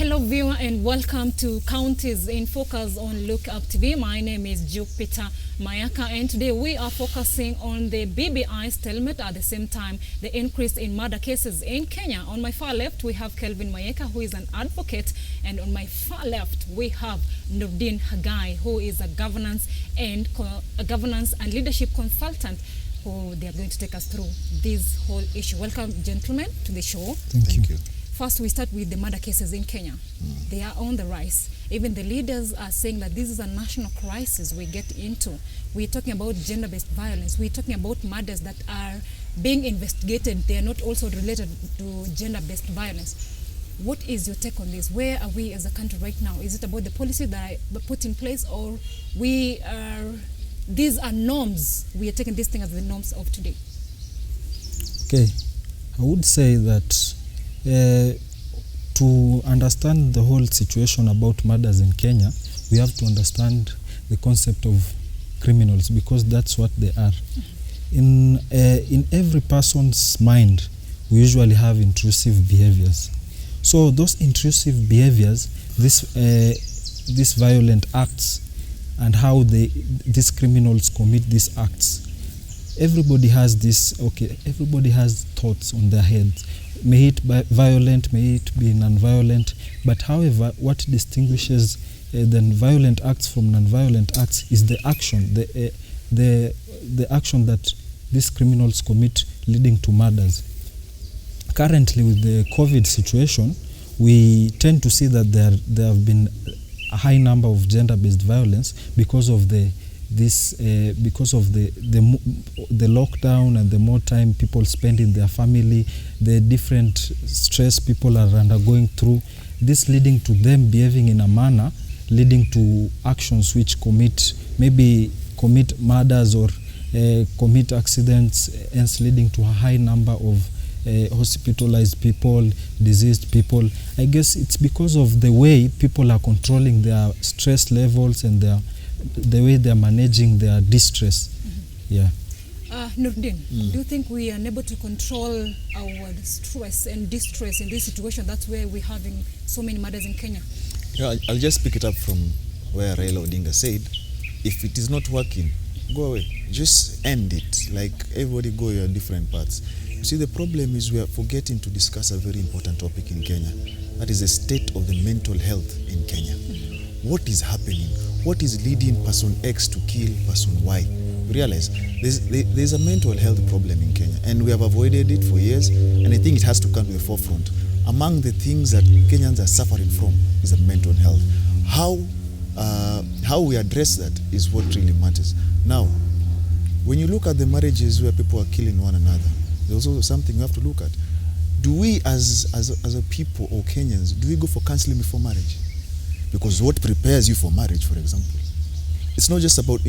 Hello viewer and welcome to Counties in Focus on Look Up TV. My name is Jupiter Mayaka and today we are focusing on the BBI stalemate, at the same time the increase in murder cases in Kenya. On my far left we have Kelvin Mayeka, who is an advocate, and on my far left we have Nurdin Hagai, who is a governance and leadership consultant, who they are going to take us through this whole issue. Welcome, gentlemen, to the show. Thank you. First, we start with the murder cases in Kenya. They are on the rise. Even the leaders are saying that this is a national crisis we get into. We're talking about gender-based violence. We're talking about murders that are being investigated. They are not also related to gender-based violence. What is your take on this? Where are we as a country right now? Is it about the policy that are put in place, or these are norms? We are taking this thing as the norms of today. Okay, I would say that to understand the whole situation about murders in Kenya, we have to understand the concept of criminals, because that's what they are. In every person's mind, we usually have intrusive behaviors. So those intrusive behaviors, these violent acts, and how these criminals commit these acts, everybody has this. Okay, everybody has thoughts on their heads. May it be violent, may it be non-violent, but however, what distinguishes the violent acts from non-violent acts is the action, the action that these criminals commit, leading to murders. Currently, with the COVID situation, we tend to see that there have been a high number of gender-based violence because of the lockdown and the more time people spend in their family, the different stress people are undergoing through, this leading to them behaving in a manner leading to actions which commit murders or commit accidents, hence leading to a high number of hospitalized people, diseased people. I guess it's because of the way people are controlling their stress levels and the way they're managing their distress. Yeah. Nurdin, do you think we are unable to control our stress and distress in this situation? That's where we're having so many murders in Kenya. Yeah, I'll just pick it up from where Raila Odinga said, if it is not working, go away. Just end it. Like, everybody go your different paths. You see, the problem is we are forgetting to discuss a very important topic in Kenya. That is the state of the mental health in Kenya. What is happening? What is leading person X to kill person Y? We realize there's a mental health problem in Kenya, and we have avoided it for years, and I think it has to come to the forefront. Among the things that Kenyans are suffering from is the mental health. How we address that is what really matters. Now, when you look at the marriages where people are killing one another, there's also something we have to look at. Do we as a people or Kenyans, do we go for counseling before marriage? Because what prepares you for marriage, for example, it's not just about,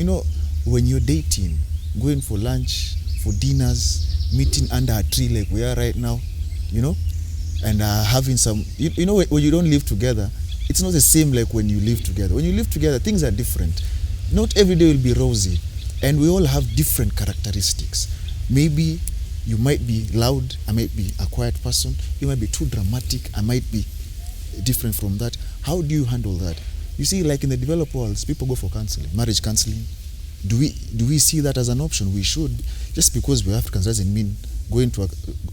when you're dating, going for lunch, for dinners, meeting under a tree like we are right now, and having some, when you don't live together, it's not the same like when you live together. When you live together, things are different. Not every day will be rosy, and we all have different characteristics. Maybe you might be loud, I might be a quiet person. You might be too dramatic, I might be different from that. How do you handle that? You see, like in the developed worlds, people go for counseling, marriage counseling. Do we see that as an option? We should. Just because we're Africans doesn't mean going to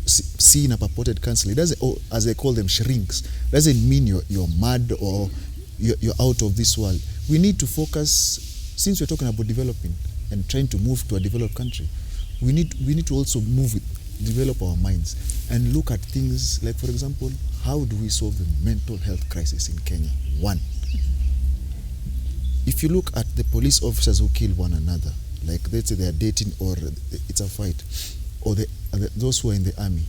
seeing a purported counselor. It doesn't, or as they call them, shrinks. Doesn't mean you're mad or you're out of this world. We need to focus, since we're talking about developing and trying to move to a developed country, we need to also develop our minds and look at things like, for example, how do we solve the mental health crisis in Kenya? One, if you look at the police officers who kill one another, like let's say they are dating or it's a fight, or those who are in the army,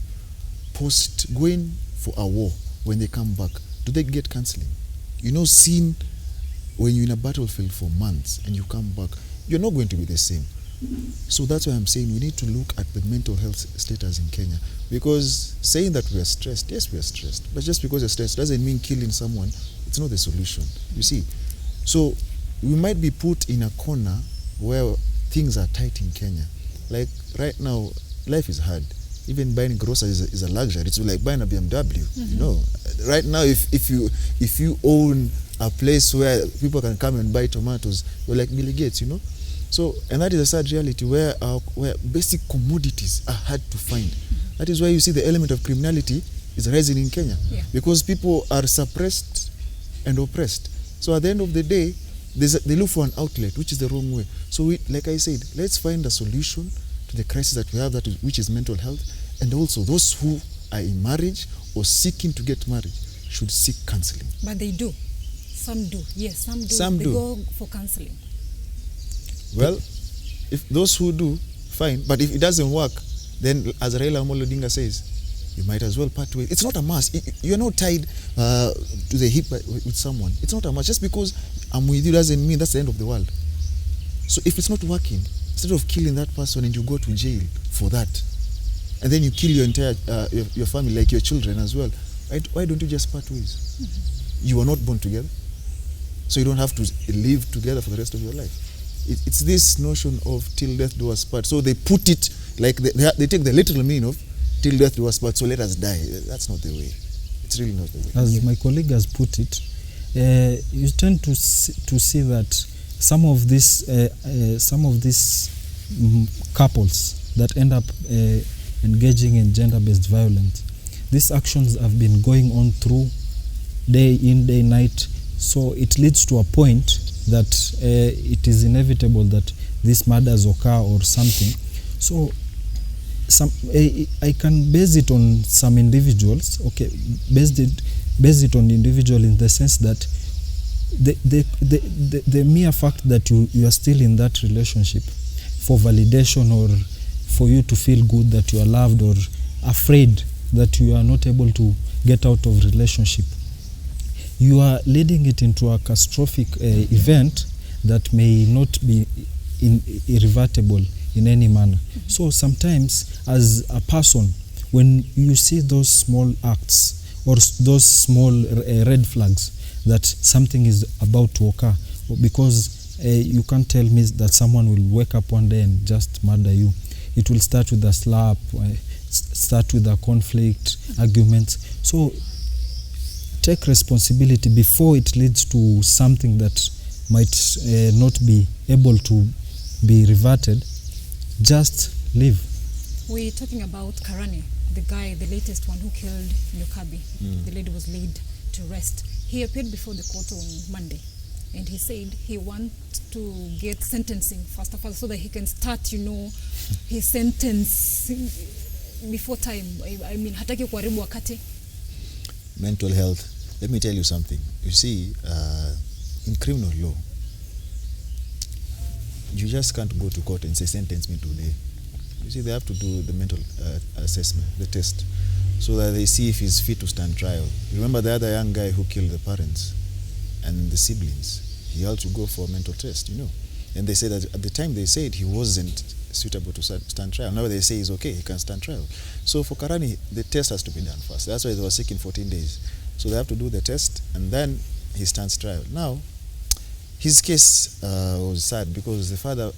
post going for a war, when they come back, do they get counseling? Seen when you're in a battlefield for months and you come back, you're not going to be the same. So that's why I'm saying we need to look at the mental health status in Kenya. Because saying that we are stressed, yes, we are stressed. But just because you're stressed doesn't mean killing someone. It's not the solution, you see. So we might be put in a corner where things are tight in Kenya. Like right now, life is hard. even buying groceries is a luxury. It's like buying a BMW. You know, right now, if you own a place where people can come and buy tomatoes, you're like Bill Gates. You know, so and that is a sad reality where basic commodities are hard to find. That is why you see the element of criminality is rising in Kenya, because people are suppressed and oppressed. So at the end of the day, they look for an outlet, which is the wrong way. So like I said, let's find a solution to the crisis that we have, which is mental health. And also those who are in marriage or seeking to get married should seek counseling. But they do. Some do. Yes, some do. Some they do. Go for counseling. Well, if those who do, fine. But if it doesn't work, then as Raila Amolo Odinga says, you might as well part ways. It's not a must. You're not tied to the hip with someone. It's not a must. Just because I'm with you doesn't mean that's the end of the world. So if it's not working, instead of killing that person and you go to jail for that, and then you kill your entire your family, like your children as well, why don't you just part ways? You are not born together, so you don't have to live together for the rest of your life. It's this notion of till death do us part. So they put it like they take the literal meaning of till death do us part, so let us die. That's not the way. It's really not the way. As my colleague has put it, you tend to see that some of these couples that end up engaging in gender-based violence, these actions have been going on through day in, day night. So it leads to a point that it is inevitable that these murders occur or something. So I can base it on some individuals. Okay, base it on the individual in the sense that the mere fact that you are still in that relationship for validation or for you to feel good that you are loved or afraid that you are not able to get out of relationship, you are leading it into a catastrophic event that may not be irreversible in any manner. So sometimes as a person, when you see those small acts or those small red flags that something is about to occur, because you can't tell me that someone will wake up one day and just murder you. It will start with a slap, start with a conflict, arguments. So take responsibility before it leads to something that might not be able to be reverted. Just live. We're talking about Kharani, the guy, the latest one who killed Nyokabi. The lady was laid to rest. He appeared before the court on Monday, and he said he wants to get sentencing first of all so that he can start, his sentence before time. I mean, hataki kuharibu wakati. Mental health. Let me tell you something. You see, in criminal law, you just can't go to court and say, sentence me today. You see, they have to do the mental assessment, the test, so that they see if he's fit to stand trial. Remember the other young guy who killed the parents and the siblings? He had to go for a mental test, And they said that at the time they said he wasn't suitable to stand trial. Now they say he's okay, he can stand trial. So for Kharani, the test has to be done first. That's why they were seeking 14 days. So they have to do the test, and then he stands trial. Now, his case was sad because the father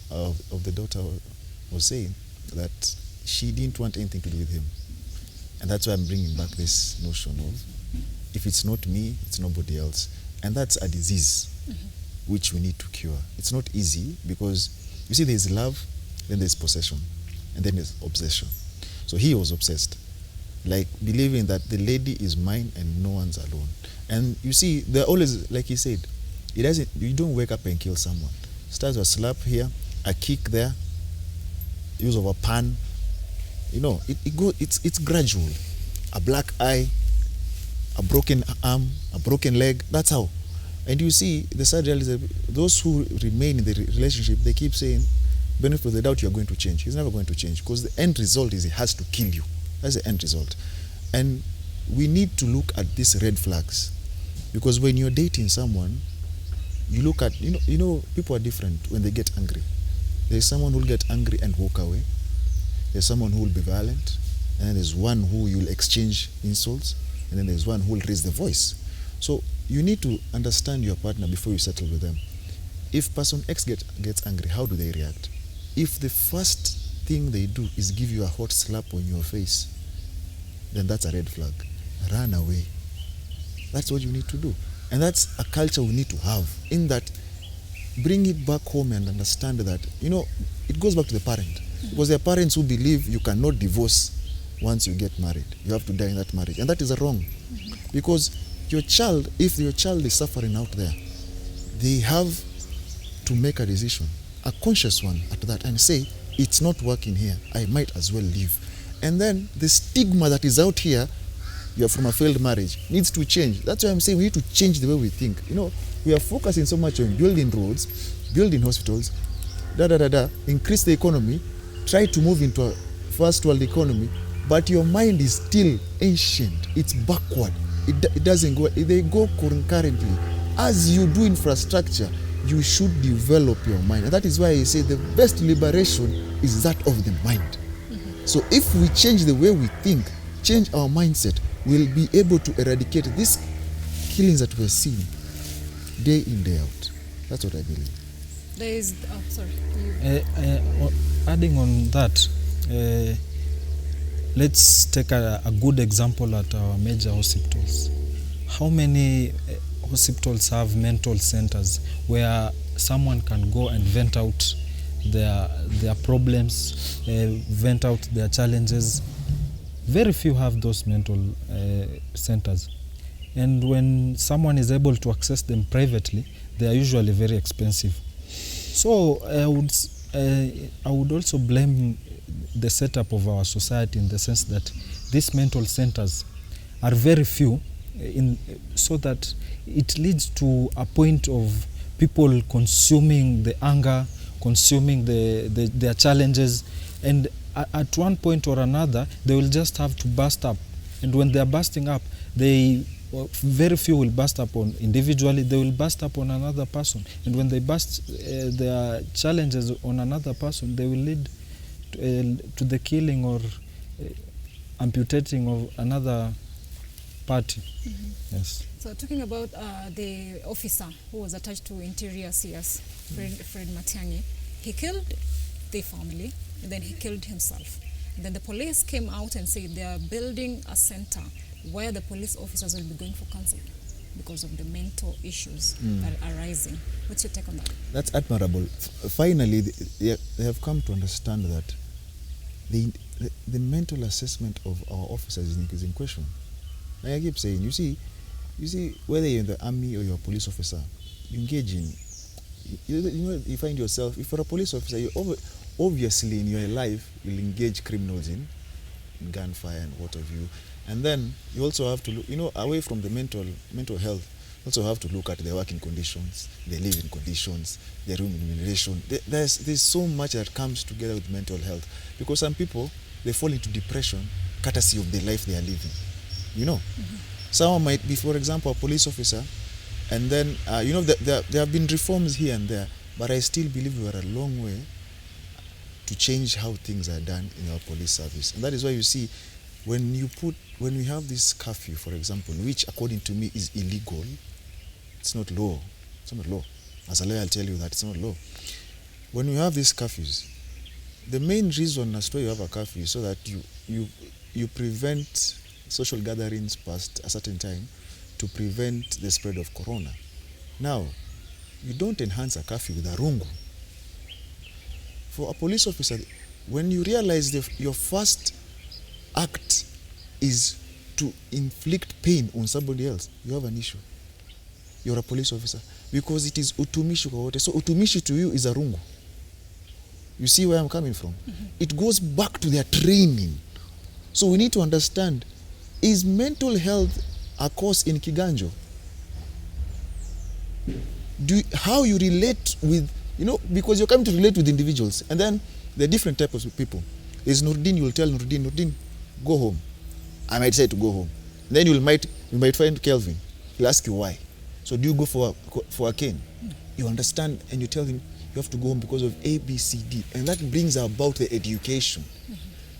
of the daughter was saying that she didn't want anything to do with him. And that's why I'm bringing back this notion of, if it's not me, it's nobody else. And that's a disease which we need to cure. It's not easy because, you see, there's love, then there's possession, and then there's obsession. So he was obsessed, like believing that the lady is mine and no one's alone. And you see, they're always, like he said, you don't wake up and kill someone. Starts with a slap here, a kick there, use of a pan. It's gradual. A black eye, a broken arm, a broken leg. That's how. And you see, the sad reality is that those who remain in the relationship, they keep saying, benefit of the doubt, you're going to change. He's never going to change, because the end result is he has to kill you. That's the end result. And we need to look at these red flags, because when you're dating someone, you look at, people are different when they get angry. There's someone who will get angry and walk away. There's someone who will be violent. And then there's one who you'll exchange insults. And then there's one who will raise the voice. So you need to understand your partner before you settle with them. If person X gets angry, how do they react? If the first thing they do is give you a hot slap on your face, then that's a red flag. Run away. That's what you need to do. And that's a culture we need to have, in that bring it back home and understand that, it goes back to the parent. Because there are parents who believe you cannot divorce once you get married. You have to die in that marriage. And that is wrong. Because your child, if your child is suffering out there, they have to make a decision, a conscious one at that, and say, it's not working here, I might as well leave. And then the stigma that is out here, you're from a failed marriage, needs to change. That's why I'm saying we need to change the way we think. We are focusing so much on building roads, building hospitals, increase the economy, try to move into a first world economy, but your mind is still ancient. It's backward. It doesn't go. They go concurrently. As you do infrastructure, you should develop your mind. And that is why I say the best liberation is that of the mind. So if we change the way we think, change our mindset, we'll be able to eradicate these killings that we're seeing day in, day out. That's what I believe. There is, adding on that, let's take a good example at our major hospitals. How many hospitals have mental centers where someone can go and vent out their problems, vent out their challenges? Very few have those mental centers. And when someone is able to access them privately, they are usually very expensive. So I would also blame the setup of our society, in the sense that these mental centers are very few, so that it leads to a point of people consuming the anger, consuming their challenges, and at one point or another they will just have to burst up. And when they are bursting up, very few will burst up on individually, they will burst up on another person. And when they burst their challenges on another person, they will lead to the killing or amputating of another party. Yes. So talking about the officer who was attached to Interior CS, Fred Matiang'i, he killed the family and then he killed himself. And then the police came out and said they are building a center where the police officers will be going for counseling because of the mental issues that are arising. What's your take on that? That's admirable. Finally, they have come to understand that the mental assessment of our officers is in question. Like I keep saying, you see, whether you're in the army or you're a police officer, you engage in, you find yourself, if you're a police officer, you obviously in your life, you'll engage criminals in gunfire and what have you. And then you also have to look, away from the mental health, you also have to look at their working conditions, their living conditions, their remuneration. There's so much that comes together with mental health, because some people, they fall into depression courtesy of the life they are living. Someone might be, for example, a police officer, and then there have been reforms here and there, but I still believe we are a long way to change how things are done in our police service. And that is why you see, when we have this curfew, for example, which according to me is illegal, it's not law. It's not law. As a lawyer, I'll tell you that it's not law. When you have these curfews, the main reason as to why you have a curfew is so that you prevent social gatherings past a certain time, to prevent the spread of corona. Now, you don't enhance a curfew with a rungu. For a police officer, when you realize your first act is to inflict pain on somebody else, you have an issue. You're a police officer, because it is utumishi kwa wote. So utumishi to you is a rungu. You see where I'm coming from? It goes back to their training. So we need to understand, is mental health a cause in Kiganjo? How you relate with, because you're coming to relate with individuals, and then there are different types of people. There's Nurdin, you will tell Nurdin, go home. I might say to go home. Then you might find Kelvin. He'll ask you why. So do you go for a cane? You understand, and you tell him you have to go home because of A, B, C, D. And that brings about the education.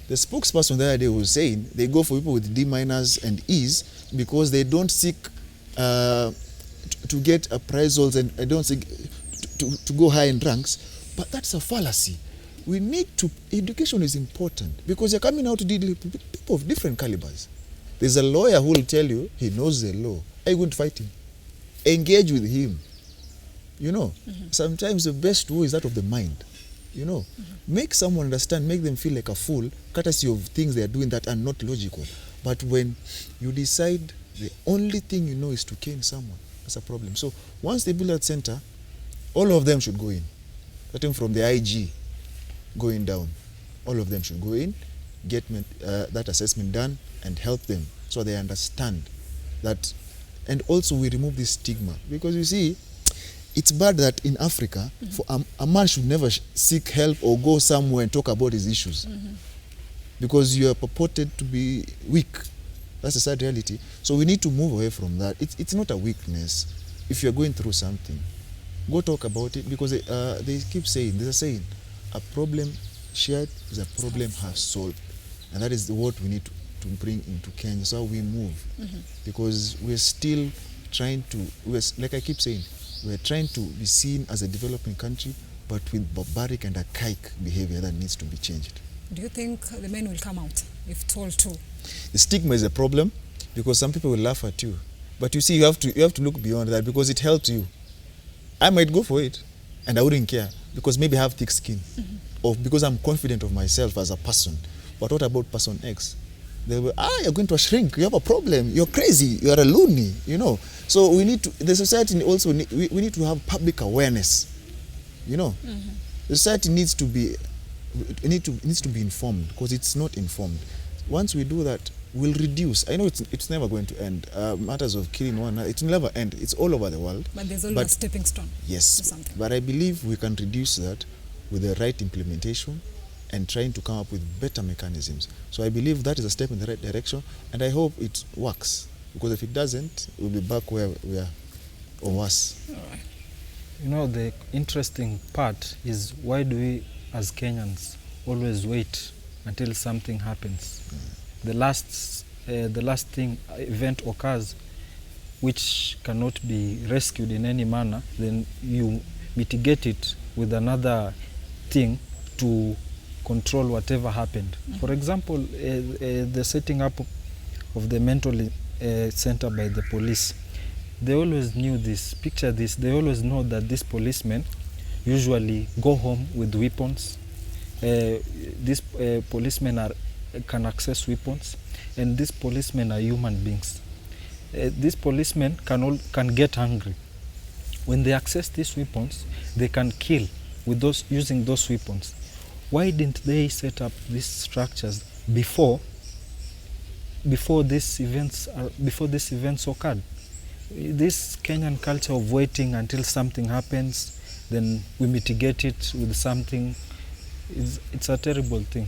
The spokesperson the other day was saying they go for people with D- and E's because they don't seek to get appraisals and don't seek to go high in ranks. But that's a fallacy. we need to, education is important because you're coming out to deal with people of different calibers. There's a lawyer who will tell you he knows the law. Are you going to fight him? Engage with him. You know, sometimes the best way is that of the mind. You know, make someone understand, make them feel like a fool, courtesy of things they are doing that are not logical. But when you decide the only thing you know is to cane someone, that's a problem. So once they build that center, all of them should go in. Starting from the IG going down, all of them should go in, get that assessment done, and help them so they understand that. And also we remove this stigma, because you see, it's bad that in Africa, for a man should never seek help or go somewhere and talk about his issues, because you are purported to be weak. That's a sad reality. So we need to move away from that. It's not a weakness. If you're going through something, go talk about it, because they keep saying, there's a saying, a problem shared is a problem half solved. And that is what we need to bring into Kenya, so we move. Because we're still trying to, like I keep saying, we're trying to be seen as a developing country, but with barbaric and archaic behavior that needs to be changed. Do you think the men will come out if told to? The stigma is a problem, because some people will laugh at you. But you see, you have to look beyond that, because it helps you. I might go for it, and I wouldn't care, because maybe I have thick skin, or because I'm confident of myself as a person. But what about person X? They will, you're going to shrink, you have a problem, you're crazy, you're a loony, you know. So we need to, the society also, we need to have public awareness, you know. The society needs to be, needs to be informed, because it's not informed. Once we do that, we'll reduce. I know it's never going to end. Matters of killing one another, it will never end. It's all over the world. But there's always a stepping stone. Yes, but I believe we can reduce that with the right implementation and trying to come up with better mechanisms. So I believe that is a step in the right direction, and I hope it works, because if it doesn't, we'll be back where we are, or worse. All right. You know, the interesting part is, why do we as Kenyans always wait until something happens? The last event occurs which cannot be rescued in any manner, then you mitigate it with another thing to control whatever happened. For example, the setting up of the mental center by the police, they always knew this. Picture this, they always know that these policemen usually go home with weapons. These policemen can access weapons, and these policemen are human beings. These policemen can get hungry. When they access these weapons, they can kill with using those weapons. Why didn't they set up these structures before these events occurred? This Kenyan culture of waiting until something happens, then we mitigate it with something, it's a terrible thing.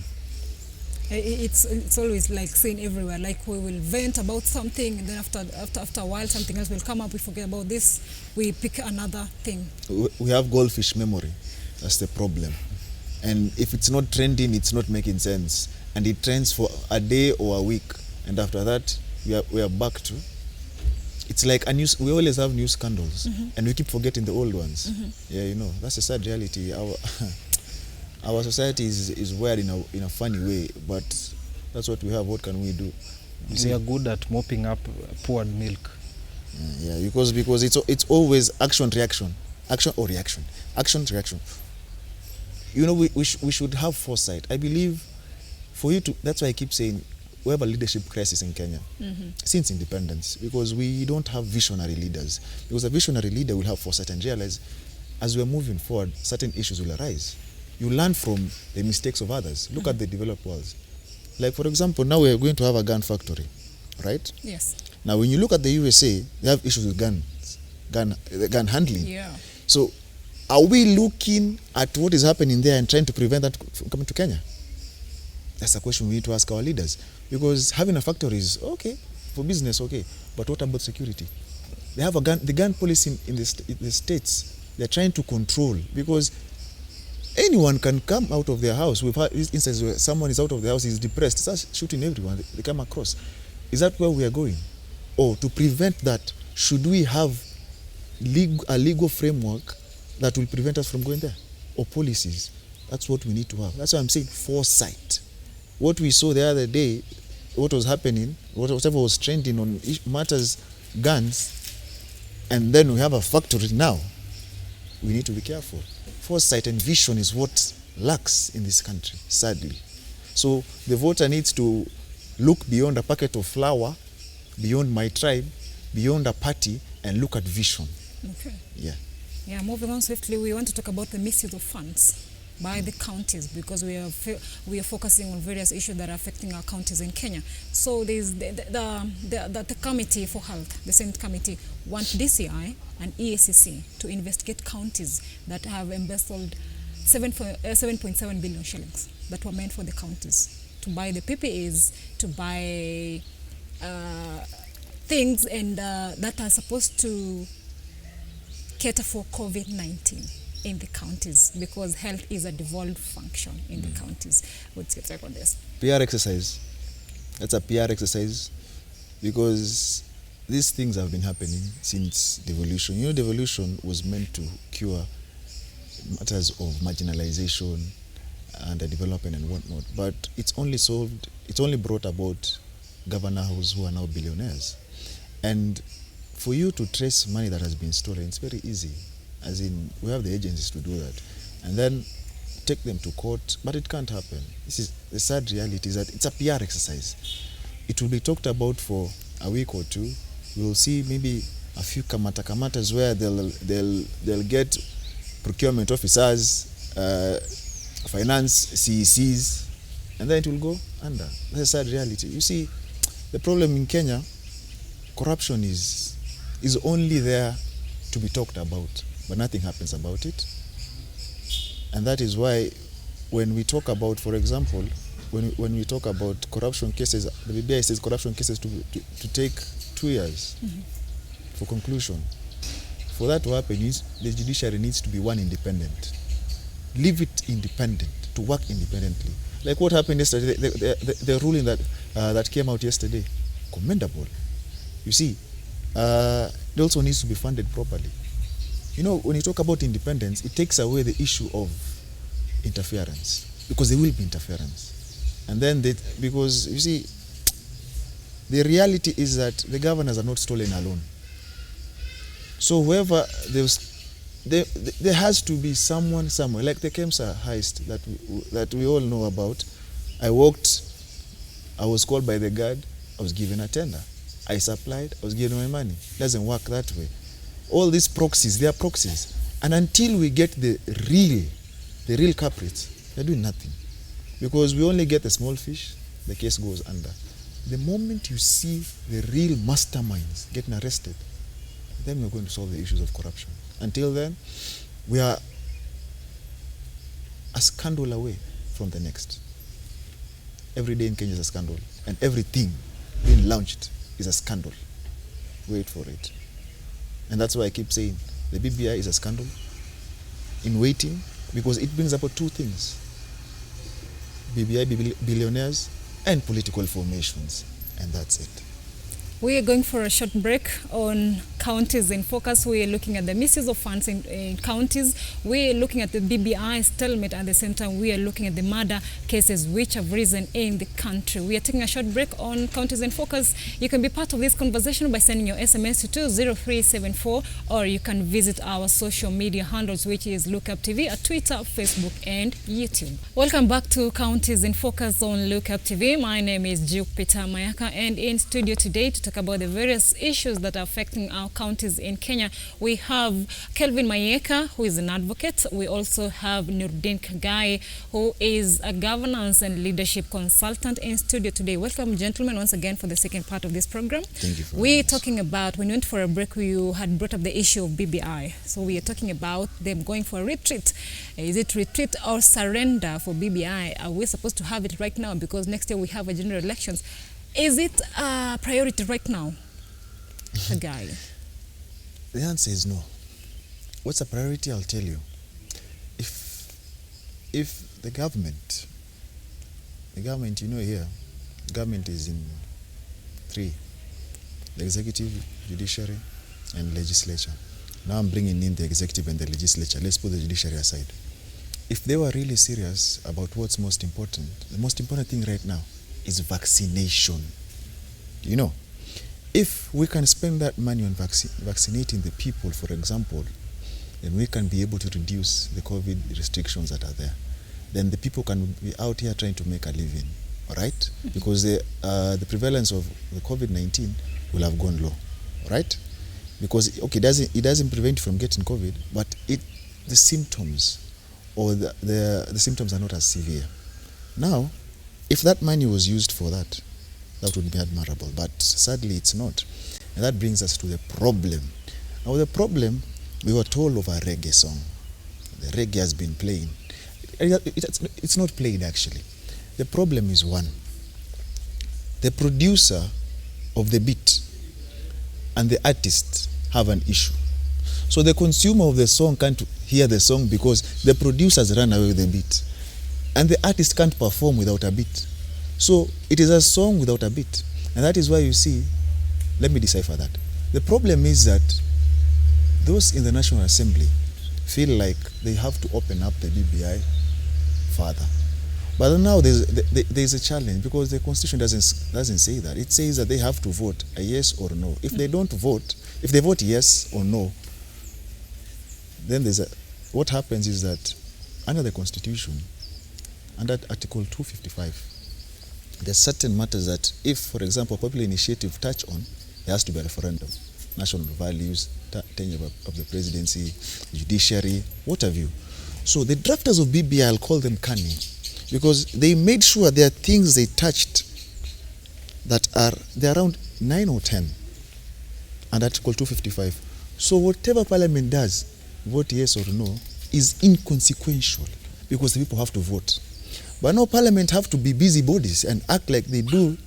It's always like saying everywhere, like we will vent about something, and then after a while something else will come up, we forget about this, we pick another thing. We have goldfish memory. That's the problem. And if it's not trending, it's not making sense. And it trends for a day or a week. And after that, we are back to, it's like we always have new scandals, and we keep forgetting the old ones. Yeah, you know, that's a sad reality. Our society is wired in a funny way, but that's what we have. What can we do? We are good at mopping up poured milk. Yeah, because it's always action reaction, action or reaction, action reaction. You know, we should have foresight. I believe for you to, that's why I keep saying we have a leadership crisis in Kenya since independence, because we don't have visionary leaders. Because a visionary leader will have foresight and realize, as we are moving forward, certain issues will arise. You learn from the mistakes of others. Look at the developed worlds. Like, for example, now we are going to have a gun factory, right? Yes. Now, when you look at the USA, they have issues with gun handling. Yeah. So, are we looking at what is happening there and trying to prevent that from coming to Kenya? That's a question we need to ask our leaders. Because having a factory is okay, for business, okay. But what about security? They have the gun policy in the states, they're trying to control, because anyone can come out of their house. We've had instances where someone is out of the house, he's depressed, starts shooting everyone they come across. Is that where we are going? Or to prevent that, should we have a legal framework that will prevent us from going there? Or policies? That's what we need to have. That's why I'm saying foresight. What we saw the other day, what was happening, whatever was trending on matters, guns, and then we have a factory now. We need to be careful. Foresight and vision is what lacks in this country, sadly. So the voter needs to look beyond a packet of flour, beyond my tribe, beyond a party, and look at vision. Okay. Yeah. Yeah, moving on swiftly, we want to talk about the misuse of funds by the counties, because we are focusing on various issues that are affecting our counties in Kenya. So there's the Committee for Health, the Senate Committee, want DCI and EACC to investigate counties that have embezzled 7.7 billion shillings that were meant for the counties to buy the PPEs, to buy things and that are supposed to cater for COVID-19 in the counties, because health is a devolved function in the counties. What's your take on this? PR exercise. That's a PR exercise, because these things have been happening since devolution. You know, devolution was meant to cure matters of marginalization and development and whatnot, but it's only brought about governors who are now billionaires. And for you to trace money that has been stolen, it's very easy. As in, we have the agencies to do that. And then take them to court, but it can't happen. This is the sad reality, is that it's a PR exercise. It will be talked about for a week or two. We will see maybe a few kamatas where they'll get procurement officers, finance CECs, and then it will go under. That's a sad reality. You see, the problem in Kenya, corruption is only there to be talked about, but nothing happens about it. And that is why when we talk about, for example, when we talk about corruption cases, the BBI says corruption cases to take 2 years for conclusion. For that to happen, the judiciary needs to be one independent. Leave it independent, to work independently. Like what happened yesterday, the ruling that came out yesterday, commendable. You see, it also needs to be funded properly. You know, when you talk about independence, it takes away the issue of interference, because there will be interference. And then, because you see, the reality is that the governors are not stolen alone. So whoever, there has to be someone somewhere, like the Kemsa heist that we all know about. I was called by the guard, I was given a tender. I supplied, I was given my money. It doesn't work that way. All these proxies, they are proxies. And until we get the real culprits, they're doing nothing. Because we only get the small fish, the case goes under. The moment you see the real masterminds getting arrested, then we're going to solve the issues of corruption. Until then, we are a scandal away from the next. Every day in Kenya is a scandal, and everything being launched is a scandal. Wait for it. And that's why I keep saying the BBI is a scandal in waiting, because it brings about two things: BBI billionaires and political formations, and that's it. We are going for a short break on Counties in Focus. We are looking at the misuse of funds in counties. We are looking at the BBI stalemate. At the same time, we are looking at the murder cases which have risen in the country. We are taking a short break on Counties in Focus. You can be part of this conversation by sending your SMS to 20374, or you can visit our social media handles, which is Lookup TV at Twitter, Facebook, and YouTube. Welcome back to Counties in Focus on Lookup TV. My name is Peter Mayaka, and in studio today to talk about the various issues that are affecting our counties in Kenya, we have Kelvin Mayeka, who is an advocate. We also have Nurdin Kagai, who is a governance and leadership consultant in studio today. Welcome, gentlemen, once again for the second part of this program. Thank you for We're talking about, when we went for a break, you had brought up the issue of BBI. So we are talking about them going for a retreat. Is it retreat or surrender for BBI? Are we supposed to have it right now? Because next year we have a general elections. Is it a priority right now, Guy? The answer is no. What's a priority? I'll tell you. If the government, you know here, government is in three: the executive, judiciary, and legislature. Now I'm bringing in the executive and the legislature. Let's put the judiciary aside. if they were really serious about what's most important, the most important thing right now is vaccination. You know, if we can spend that money on vaccinating the people, for example, then we can be able to reduce the COVID restrictions that are there. Then the people can be out here trying to make a living, all right? Mm-hmm. Because the prevalence of the COVID-19 will have gone low, all right? Because, okay, it doesn't prevent you from getting COVID, but the symptoms or the symptoms are not as severe. Now, if that money was used for that, that would be admirable, but sadly it's not. And that brings us to the problem. Now the problem, we were told of a reggae song. The reggae has been playing. It's not played actually. The problem is one. The producer of the beat and the artist have an issue. So the consumer of the song can't hear the song because the producers run away with the beat. And the artist can't perform without a beat. So it is a song without a beat. And that is why you see, let me decipher that. The problem is that those in the National Assembly feel like they have to open up the BBI further. But now there's a challenge because the Constitution doesn't say that. It says that they have to vote a yes or no. If they don't vote, if they vote yes or no, then what happens is that under the Constitution, under Article 255, there's certain matters that if, for example, a popular initiative touch on, there has to be a referendum. National values, tenure of the presidency, judiciary, what have you. So the drafters of BBI, I'll call them cunning, because they made sure there are things they touched that they're around 9 or 10 under Article 255. So whatever Parliament does, vote yes or no, is inconsequential because the people have to vote. But now Parliament have to be busybodies and act like they do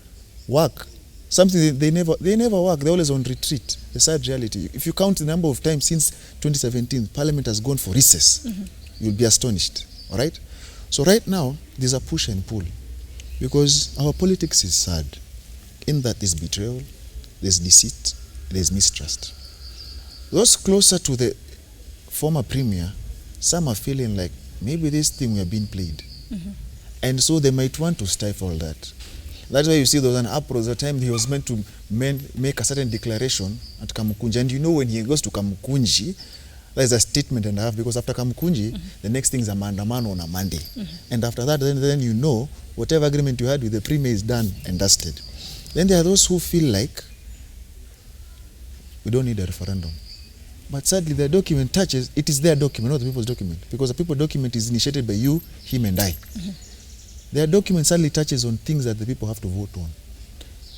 work. Something they never work. They're always on retreat. The sad reality. If you count the number of times since 2017, Parliament has gone for recess. Mm-hmm. You'll be astonished. All right? So right now, there's a push and pull because our politics is sad in that there's betrayal, there's deceit, there's mistrust. Those closer to the former premier, some are feeling like maybe this thing we are being played. Mm-hmm. And so they might want to stifle that. That's why you see there was an uproar the time he was meant to make a certain declaration at Kamukunji. And you know when he goes to Kamukunji, there's a statement and a half, because after Kamukunji, mm-hmm. the next thing is a mandamano on a Monday. Mm-hmm. And after that, then you know whatever agreement you had with the premier is done and dusted. Then there are those who feel like we don't need a referendum. But sadly, the document touches, it is their document, not the people's document. Because the people's document is initiated by you, him, and I. Mm-hmm. Their document sadly touches on things that the people have to vote on.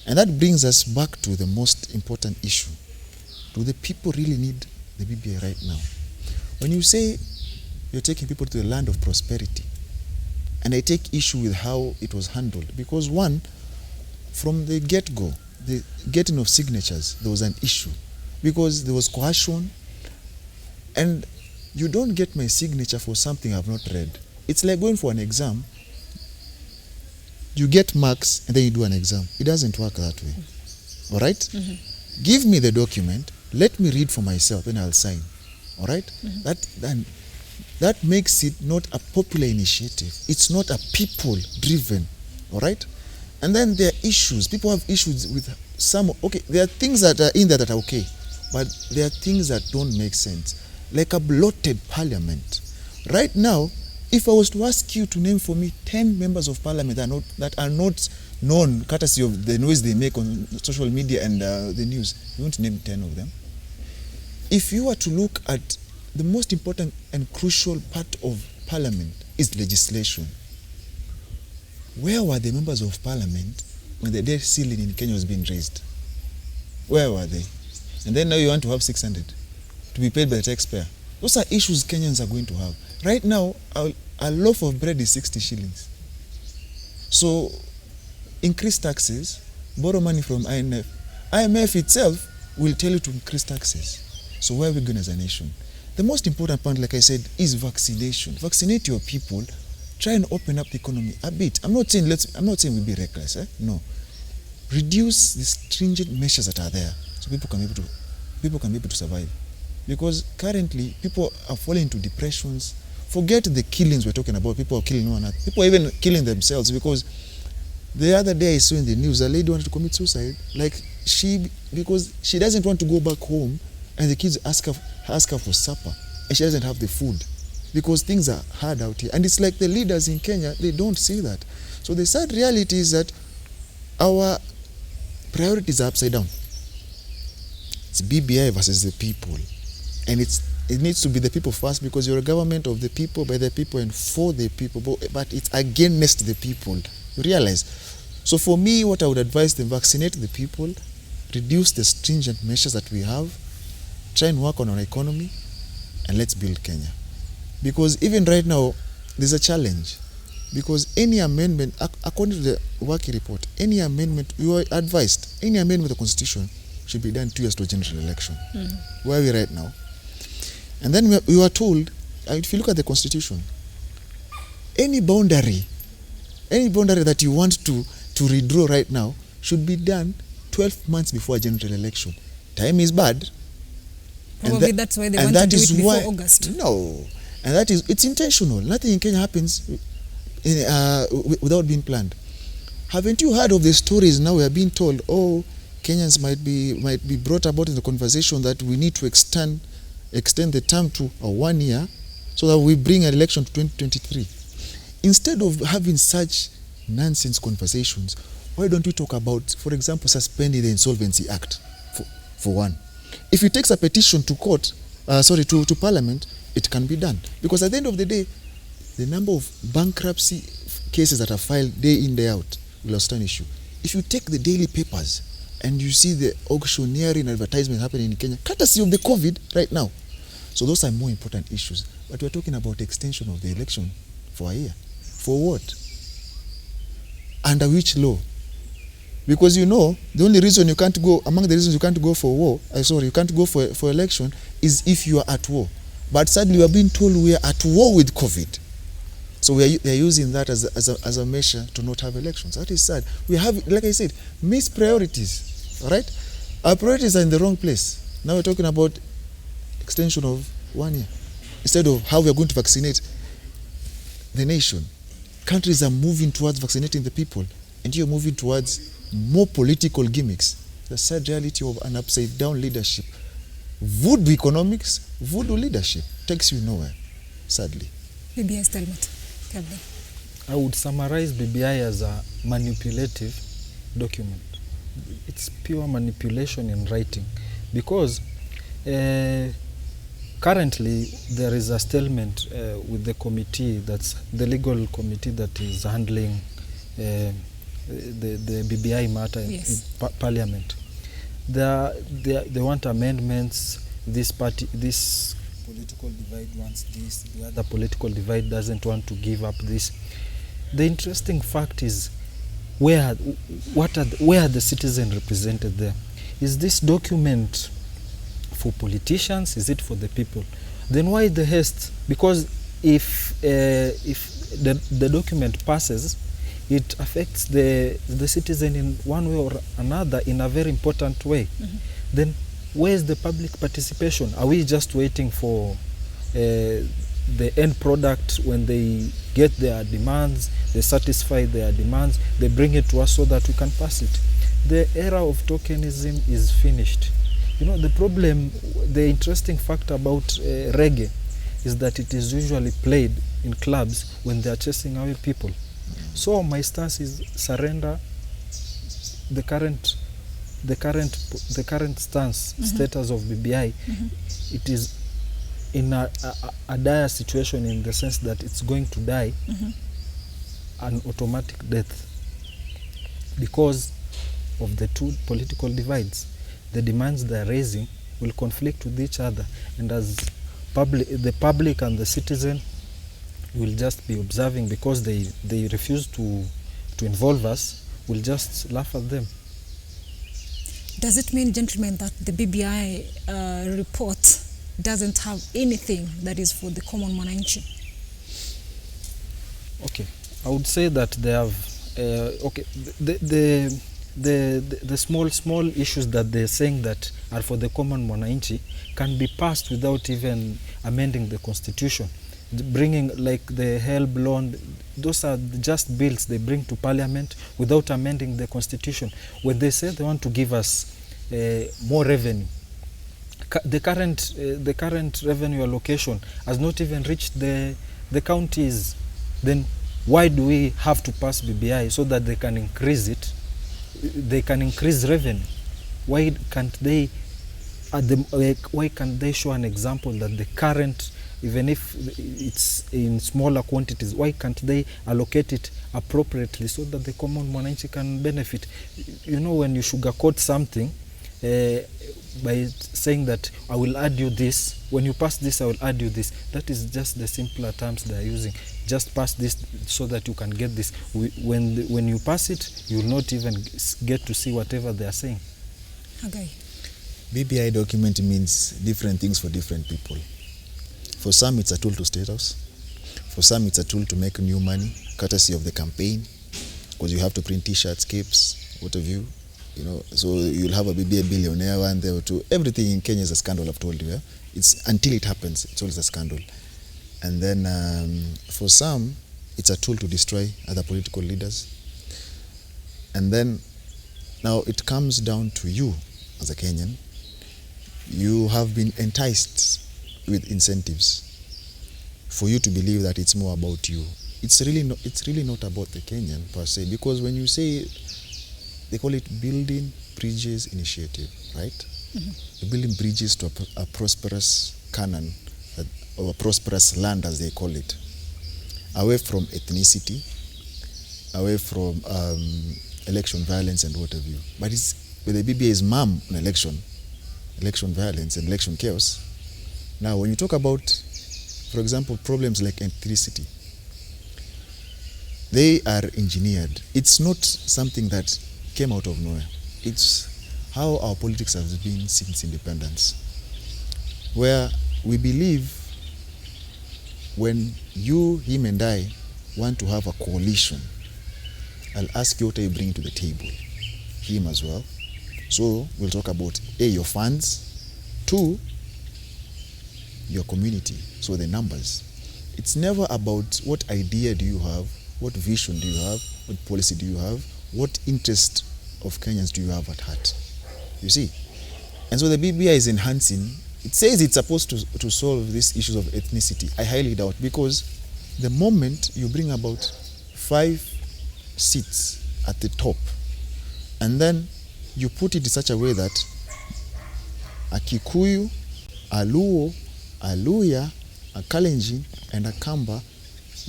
And that brings us back to the most important issue. Do the people really need the BBI right now? When you say you're taking people to the land of prosperity, and I take issue with how it was handled, because one, from the get-go, the getting of signatures, there was an issue. Because there was coercion, and you don't get my signature for something I've not read. It's like going for an exam. You get marks and then you do an exam. It doesn't work that way. All right? Mm-hmm. Give me the document. Let me read for myself and I'll sign. All right? Mm-hmm. That makes it not a popular initiative. It's not a people-driven. All right? And then there are issues. People have issues with some. Okay, there are things that are in there that are okay. But there are things that don't make sense. Like a bloated parliament. Right now, if I was to ask you to name for me 10 members of parliament that are not known, courtesy of the noise they make on social media and the news, you won't name 10 of them. If you were to look at the most important and crucial part of parliament is legislation. Where were the members of parliament when the debt ceiling in Kenya was being raised? Where were they? And then now you want to have 600 to be paid by the taxpayer. Those are issues Kenyans are going to have. Right now, a loaf of bread is 60 shillings. So, increase taxes, borrow money from IMF. IMF itself will tell you to increase taxes. So where are we going as a nation? The most important point, like I said, is vaccination. Vaccinate your people. Try and open up the economy a bit. I'm not saying we be reckless. No. Reduce the stringent measures that are there so people can be able to survive. Because currently, people are falling into depressions, Forget the killings we're talking about. People are killing one another. People are even killing themselves, because the other day I saw in the news a lady wanted to commit suicide. Like, because she doesn't want to go back home, and the kids ask her for supper, and she doesn't have the food, because things are hard out here. And it's like the leaders in Kenya, they don't see that. So the sad reality is that our priorities are upside down. It's BBI versus the people, and it needs to be the people first, because you're a government of the people, by the people, and for the people, but it's against the people. You realize? So for me, what I would advise them, vaccinate the people, reduce the stringent measures that we have, try and work on our economy, and let's build Kenya. Because even right now, there's a challenge. Because any amendment, according to the working report, any amendment, you are advised, any amendment to the Constitution should be done 2 years to a general election. Where are we right now? And then we were told, if you look at the Constitution, any boundary that you want to redraw right now should be done 12 months before a general election. Time is bad. Probably that's why they want to do it before August. No. And it's intentional. Nothing in Kenya happens without being planned. Haven't you heard of the stories now we are being told, Kenyans might be brought about in the conversation that we need to extend the term to 1 year so that we bring an election to 2023. Instead of having such nonsense conversations, why don't we talk about, for example, suspending the Insolvency Act for one? If it takes a petition to to Parliament, it can be done. Because at the end of the day, the number of bankruptcy cases that are filed day in, day out will astonish you. If you take the daily papers and you see the auctioneering advertisement happening in Kenya, courtesy of the COVID right now. So those are more important issues. But we're talking about extension of the election for a year. For what? Under which law? Because the only reason you can't go, among the reasons you can't go for you can't go for election is if you are at war. But sadly, we are being told we are at war with COVID. So they're using that as a measure to not have elections. That is sad. We have, like I said, missed priorities. All right? Our priorities are in the wrong place. Now we're talking about extension of 1 year. Instead of how we are going to vaccinate the nation. Countries are moving towards vaccinating the people, and you're moving towards more political gimmicks. The sad reality of an upside-down leadership. Voodoo economics, voodoo leadership takes you nowhere, sadly. BBI stalemate. Kevin. I would summarize BBI as a manipulative document. It's pure manipulation in writing, because currently there is a stalemate with the committee, that's the legal committee that is handling the BBI matter in Parliament. They want amendments. This political divide wants this, the other political divide doesn't want to give up this. The interesting fact is, where are the citizens represented there? Is this document for politicians? Is it for the people? Then why the haste? Because if the document passes, it affects the citizen in one way or another in a very important way. Then where is the public participation? Are we just waiting for the end product? When they get their demands, they satisfy their demands, they bring it to us so that we can pass it. The era of tokenism is finished. The problem, the interesting fact about reggae is that it is usually played in clubs when they are chasing away people. So my stance is surrender the current stance, status of BBI. It is in a dire situation, in the sense that it's going to die an automatic death because of the two political divides. The demands they are raising will conflict with each other, and as the public and the citizen will just be observing, because they refuse to involve us. We'll just laugh at them. Does it mean, gentlemen, that the BBI report doesn't have anything that is for the common mwananchi? Okay, I would say that they have. The small issues that they're saying that are for the common mwananchi can be passed without even amending the constitution. bringing like the HELB loan. Those are just bills they bring to parliament without amending the constitution. When they say they want to give us more revenue, the current revenue allocation has not even reached the counties. Then why do we have to pass BBI so that they can increase it? They can increase revenue. Why can't they why can't they show an example that the current, even if it's in smaller quantities, why can't they allocate it appropriately so that the common mwananchi can benefit? You know, when you sugarcoat something by saying that I will add you this, when you pass this I will add you this, that is just the simpler terms they are using. Just pass this so that you can get this. When you pass it, you will not even get to see whatever they are saying. Okay. BBI document means different things for different people. For some, it's a tool to status. For some, it's a tool to make new money, courtesy of the campaign, because you have to print T-shirts, capes, what have you. You know, so you'll have a BBI billionaire one there or two. Everything in Kenya is a scandal, I've told you. Yeah? It's until it happens, it's always a scandal. And then for some, it's a tool to destroy other political leaders. And then now it comes down to you as a Kenyan. You have been enticed with incentives for you to believe that it's more about you. It's really not about the Kenyan per se, because when you say, they call it Building Bridges Initiative, right? Mm-hmm. You're building bridges to a prosperous Canaan, or a prosperous land, as they call it, away from ethnicity, away from election violence and what have you. But the BBI is mum on election violence and election chaos. Now, when you talk about, for example, problems like ethnicity, they are engineered. It's not something that came out of nowhere. It's how our politics has been since independence, where we believe when you, him and I want to have a coalition, I'll ask you what you bring to the table, him as well. So we'll talk about A, your funds, 2, your community, so the numbers. It's never about what idea do you have, what vision do you have, what policy do you have, what interest of Kenyans do you have at heart. You see? And so the BBI is enhancing. It says it's supposed to solve these issues of ethnicity. I highly doubt, because the moment you bring about 5 seats at the top, and then you put it in such a way that a Kikuyu, a Luo, a Luya, a Kalenjin, and a Kamba,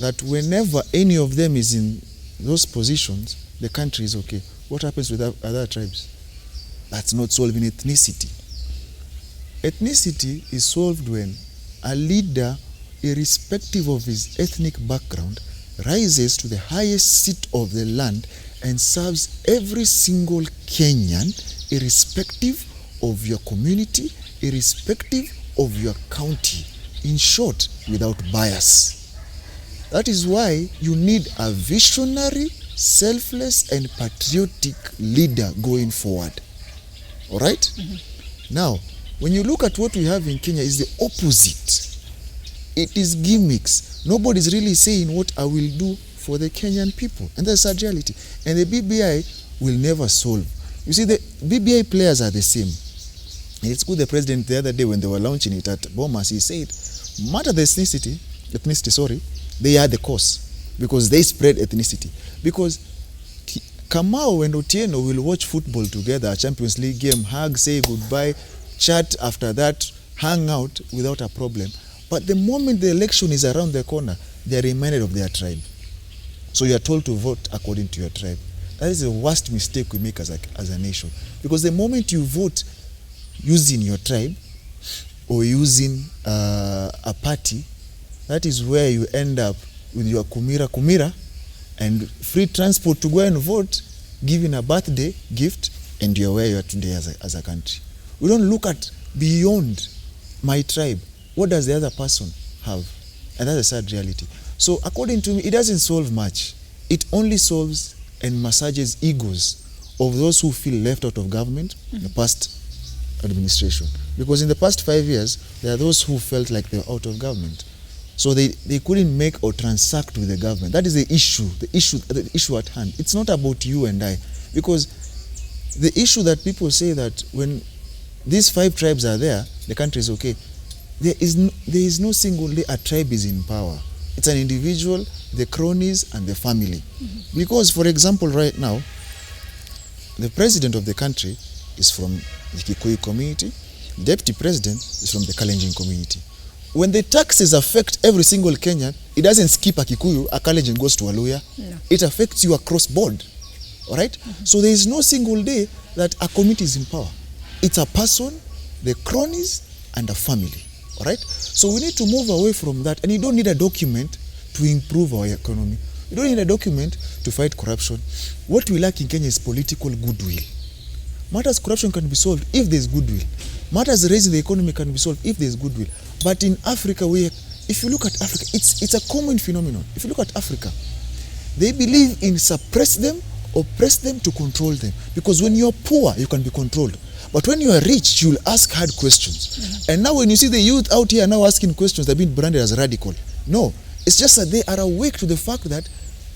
that whenever any of them is in those positions, the country is okay. What happens with other tribes? That's not solving ethnicity. Ethnicity is solved when a leader, irrespective of his ethnic background, rises to the highest seat of the land and serves every single Kenyan, irrespective of your community, irrespective of your county. In short, without bias. That is why you need a visionary, selfless, and patriotic leader going forward. All right? Mm-hmm. Now, when you look at what we have in Kenya, is the opposite. It is gimmicks. Nobody's really saying what I will do for the Kenyan people. And that's a reality. And the BBI will never solve. You see, the BBI players are the same. And it's good the president the other day when they were launching it at Bomas, he said, matter the ethnicity, they are the cause. Because they spread ethnicity. Because Kamau and Otieno will watch football together, a Champions League game, hug, say goodbye, chat after that, hang out without a problem. But the moment the election is around the corner, they are reminded of their tribe. So you are told to vote according to your tribe. That is the worst mistake we make as a nation. Because the moment you vote using your tribe or using a party, that is where you end up with your kumira and free transport to go and vote, giving a birthday gift, and you're where you are today as a country. We don't look at beyond my tribe. What does the other person have? And that's a sad reality. So according to me, it doesn't solve much. It only solves and massages egos of those who feel left out of government in the past administration. Because in the past 5 years, there are those who felt like they were out of government. So they couldn't make or transact with the government. That is the issue at hand. It's not about you and I. Because the issue that people say that when these 5 tribes are there, the country is okay. There is no single day a tribe is in power. It's an individual, the cronies, and the family. Because, for example, right now, the president of the country is from the Kikuyu community, the deputy president is from the Kalenjin community. When the taxes affect every single Kenyan, it doesn't skip a Kikuyu, a Kalenjin goes to a Luhya. No. It affects you across board. All right? So there is no single day that a community is in power. It's a person, the cronies, and a family. All right? So we need to move away from that. And you don't need a document to improve our economy. You don't need a document to fight corruption. What we lack in Kenya is political goodwill. Matters corruption can be solved if there is goodwill. Matters raising the economy can be solved if there is goodwill. But in Africa, if you look at Africa, it's a common phenomenon. If you look at Africa, they believe in suppress them, oppress them to control them. Because when you're poor, you can be controlled. But when you are rich, you'll ask hard questions. And now when you see the youth out here now asking questions, they're being branded as radical. No, it's just that they are awake to the fact that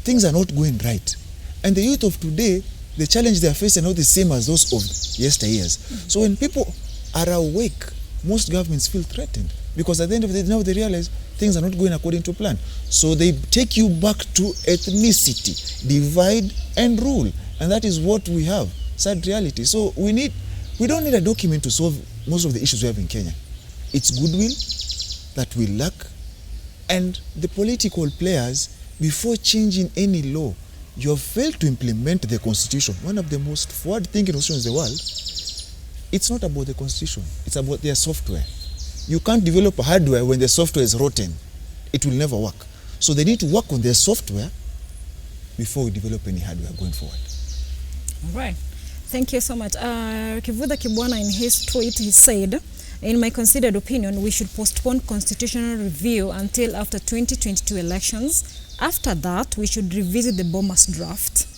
things are not going right. And the youth of today, the challenge they are facing are not the same as those of yesteryears. So when people are awake, most governments feel threatened. Because at the end of the day, now they realize things are not going according to plan. So they take you back to ethnicity, divide and rule. And that is what we have, sad reality. So we don't need a document to solve most of the issues we have in Kenya. It's goodwill that we lack. And the political players, before changing any law, you have failed to implement the constitution. One of the most forward-thinking constitutions in the world. It's not about the constitution. It's about their software. You can't develop a hardware when the software is rotten. It will never work. So they need to work on their software before we develop any hardware going forward. All right. Thank you so much. Kivuda Kibwana, in his tweet, he said, in my considered opinion, we should postpone constitutional review until after 2022 elections. After that, we should revisit the Bomas draft.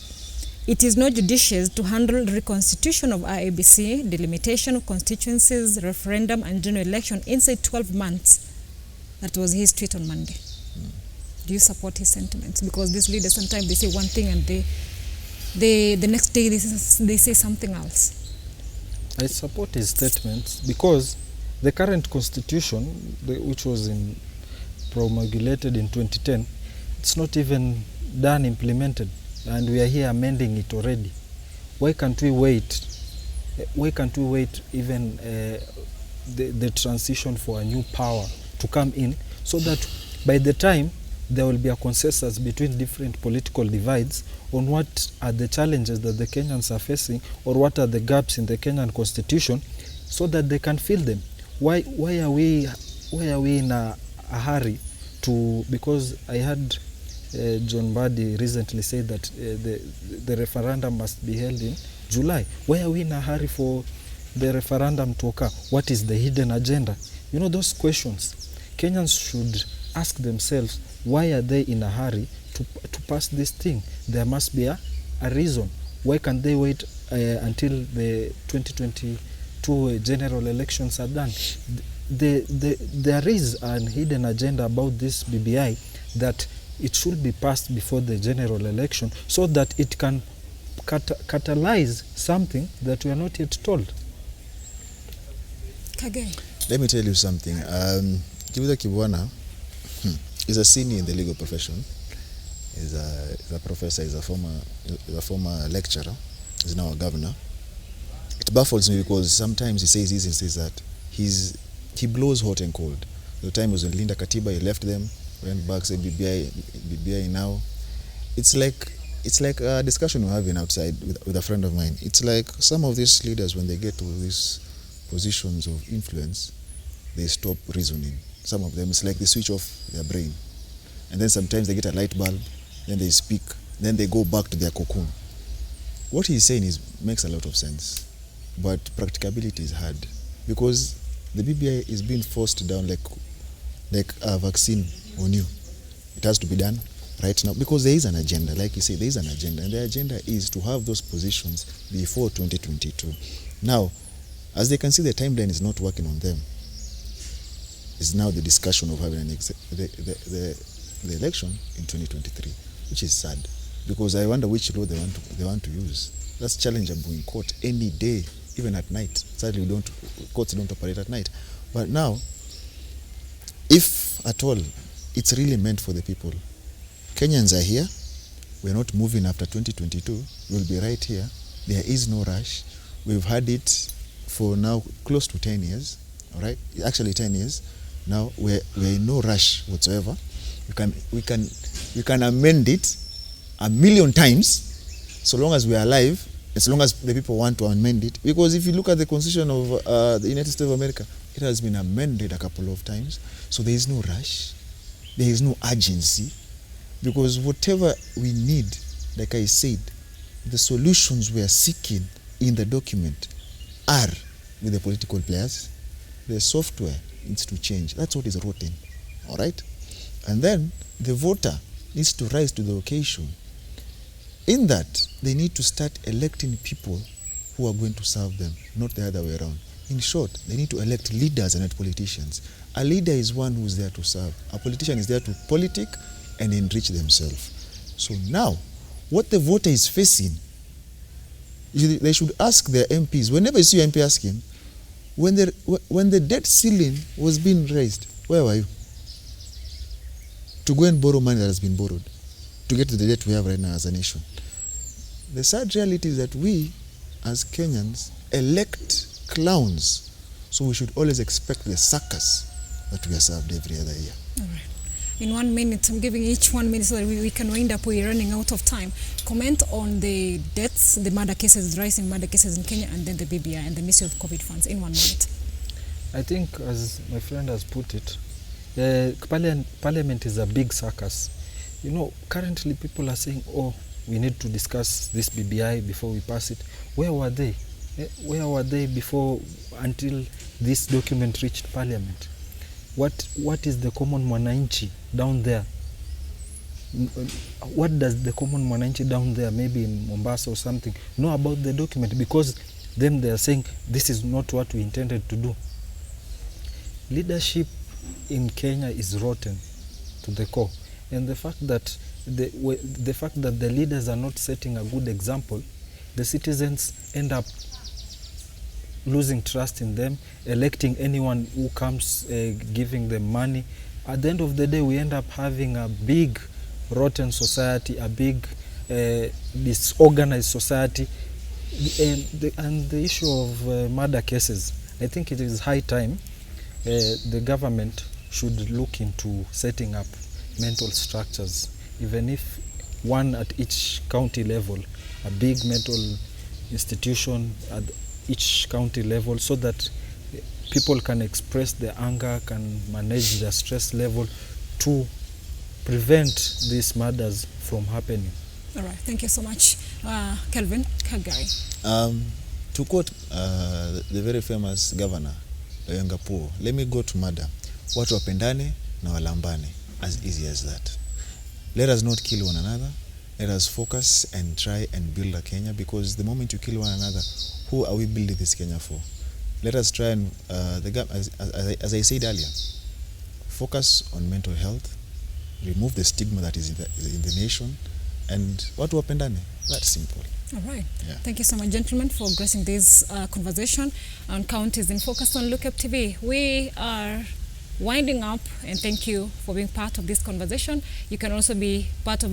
It is not judicious to handle reconstitution of IEBC, delimitation of constituencies, referendum, and general election inside 12 months. That was his tweet on Monday. Do you support his sentiments? Because these leaders, sometimes they say one thing and the next day they say something else. I support his statements because the current constitution, which was promulgated in 2010, it's not even done, implemented. And we are here amending it already. Why can't we wait? Why can't we wait even the transition for a new power to come in, so that by the time there will be a consensus between different political divides on what are the challenges that the Kenyans are facing, or what are the gaps in the Kenyan constitution, so that they can fill them. Why are we in a hurry to? Because I had John Mbadi recently said that the referendum must be held in July. Why are we in a hurry for the referendum to occur? What is the hidden agenda? You know, those questions Kenyans should ask themselves. Why are they in a hurry to pass this thing? There must be a reason. Why can't they wait until the 2022 general elections are done? There is an hidden agenda about this BBI that it should be passed before the general election, so that it can catalyze something that we are not yet told. Kage. Let me tell you something. Kivuda Kibwana is a senior in the legal profession. He's a professor. He's a former lecturer. He's now a governor. It baffles me because sometimes he says this and says that. He blows hot and cold. The time was when Linda Katiba, he left them, went back, said BBI now. It's like a discussion we're having outside with a friend of mine. It's like some of these leaders, when they get to these positions of influence, they stop reasoning. Some of them, it's like they switch off their brain. And then sometimes they get a light bulb, then they speak, then they go back to their cocoon. What he's saying makes a lot of sense, but practicability is hard, because the BBI is being forced down like a vaccine on you. It has to be done right now, because there is an agenda. Like you say, there is an agenda, and the agenda is to have those positions before 2022. Now, as they can see, the timeline is not working on them. is now the discussion of having the election in 2023, which is sad, because I wonder which law they want to use. That's challengeable in court any day, even at night. Sadly, courts don't operate at night. But now, if at all, it's really meant for the people. Kenyans are here. We're not moving after 2022. We'll be right here. There is no rush. We've had it for now close to 10 years. All right, actually 10 years. Now we're in no rush whatsoever. We can amend it 1,000,000 times, so long as we are alive, as long as the people want to amend it. Because if you look at the Constitution of the United States of America, it has been amended a couple of times. So there is no rush, there is no urgency, because whatever we need, like I said, the solutions we are seeking in the document are with the political players. The software needs to change. That's what is rotten. All right? And then the voter needs to rise to the occasion. In that, they need to start electing people who are going to serve them, not the other way around. In short, they need to elect leaders and not politicians. A leader is one who is there to serve. A politician is there to politic and enrich themselves. So now, what the voter is facing, they should ask their MPs. Whenever you see your MP, ask him, when the debt ceiling was being raised, where were you? To go and borrow money that has been borrowed, to get to the debt we have right now as a nation. The sad reality is that we, as Kenyans, elect clowns. So we should always expect the suckers that we are served every other year. All right. In 1 minute, I'm giving each 1 minute so that we can wind up. We're running out of time. Comment on the deaths, the murder cases, rising murder cases in Kenya, and then the BBI and the Ministry of COVID funds in 1 minute. I think, as my friend has put it, Parliament is a big circus. You know, currently people are saying, oh, we need to discuss this BBI before we pass it. Where were they? Where were they before, until this document reached Parliament? What is the common mwananchi down there? What does the common mwananchi down there, maybe in Mombasa or something, know about the document? Because them they are saying this is not what we intended to do. Leadership in Kenya is rotten to the core, and the fact that the leaders are not setting a good example, the citizens end up losing trust in them, electing anyone who comes, giving them money. At the end of the day, we end up having a big rotten society, a big disorganized society. And the issue of murder cases, I think it is high time the government should look into setting up mental structures, even if one at each county level, a big mental institution at each county level, so that people can express their anger, can manage their stress level to prevent these murders from happening. All right, thank you so much. Kelvin Kagari. To quote the very famous governor, Yangapuo, let me go to murder. Watu wapendane na walambane, as easy as that. Let us not kill one another. Let us focus and try and build a Kenya, because the moment you kill one another, who are we building this Kenya for? Let us try and, as I said earlier, focus on mental health, remove the stigma that is in the nation, and watu wapendane. That's simple. All right. Yeah. Thank you so much, gentlemen, for gracing this conversation on Counties in Focus on Look Up TV. We are winding up, and thank you for being part of this conversation. You can also be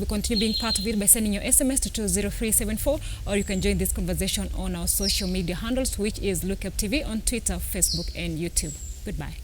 continue being part of it by sending your SMS to 20374, or you can join this conversation on our social media handles, which is Look Up TV on Twitter, Facebook, and YouTube. Goodbye.